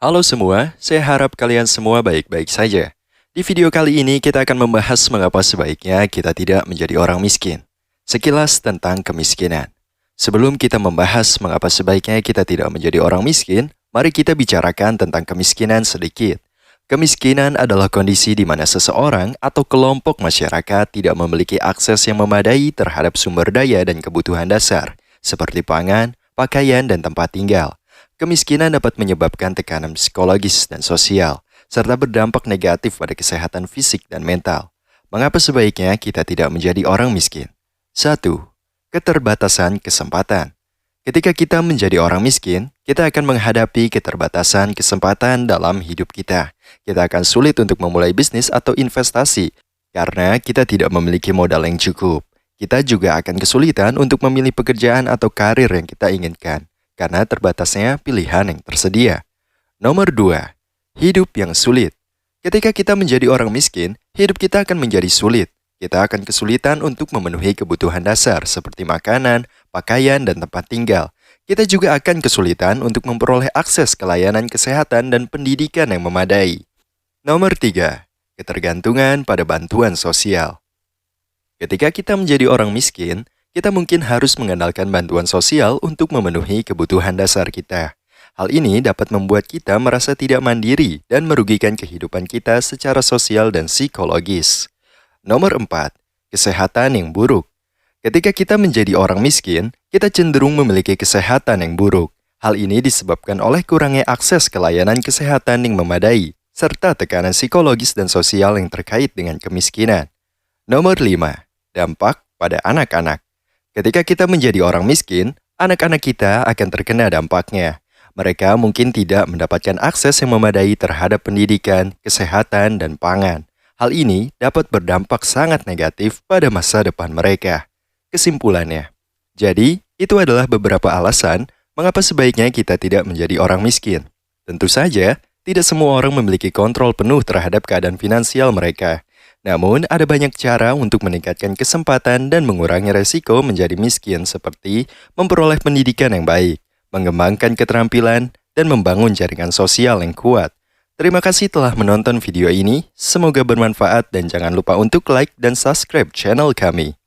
Halo semua, saya harap kalian semua baik-baik saja. Di video kali ini kita akan membahas mengapa sebaiknya kita tidak menjadi orang miskin. Sekilas tentang kemiskinan. Sebelum kita membahas mengapa sebaiknya kita tidak menjadi orang miskin, mari kita bicarakan tentang kemiskinan sedikit. Kemiskinan adalah kondisi di mana seseorang atau kelompok masyarakat tidak memiliki akses yang memadai terhadap sumber daya dan kebutuhan dasar, seperti pangan, pakaian, dan tempat tinggal. Kemiskinan dapat menyebabkan tekanan psikologis dan sosial, serta berdampak negatif pada kesehatan fisik dan mental. Mengapa sebaiknya kita tidak menjadi orang miskin? 1. Keterbatasan kesempatan. Ketika kita menjadi orang miskin, kita akan menghadapi keterbatasan kesempatan dalam hidup kita. Kita akan sulit untuk memulai bisnis atau investasi, karena kita tidak memiliki modal yang cukup. Kita juga akan kesulitan untuk memilih pekerjaan atau karir yang kita inginkan, karena terbatasnya pilihan yang tersedia. Nomor 2. Hidup yang sulit. Ketika kita menjadi orang miskin, hidup kita akan menjadi sulit. Kita akan kesulitan untuk memenuhi kebutuhan dasar seperti makanan, pakaian, dan tempat tinggal. Kita juga akan kesulitan untuk memperoleh akses ke layanan kesehatan dan pendidikan yang memadai. Nomor 3. Ketergantungan pada bantuan sosial. Ketika kita menjadi orang miskin, kita mungkin harus mengandalkan bantuan sosial untuk memenuhi kebutuhan dasar kita. Hal ini dapat membuat kita merasa tidak mandiri dan merugikan kehidupan kita secara sosial dan psikologis. Nomor 4. Kesehatan yang buruk. Ketika kita menjadi orang miskin, kita cenderung memiliki kesehatan yang buruk. Hal ini disebabkan oleh kurangnya akses ke layanan kesehatan yang memadai, serta tekanan psikologis dan sosial yang terkait dengan kemiskinan. Nomor 5. Dampak pada anak-anak. Ketika kita menjadi orang miskin, anak-anak kita akan terkena dampaknya. Mereka mungkin tidak mendapatkan akses yang memadai terhadap pendidikan, kesehatan, dan pangan. Hal ini dapat berdampak sangat negatif pada masa depan mereka. Kesimpulannya, jadi itu adalah beberapa alasan mengapa sebaiknya kita tidak menjadi orang miskin. Tentu saja, tidak semua orang memiliki kontrol penuh terhadap keadaan finansial mereka. Namun, ada banyak cara untuk meningkatkan kesempatan dan mengurangi resiko menjadi miskin seperti memperoleh pendidikan yang baik, mengembangkan keterampilan, dan membangun jaringan sosial yang kuat. Terima kasih telah menonton video ini, semoga bermanfaat dan jangan lupa untuk like dan subscribe channel kami.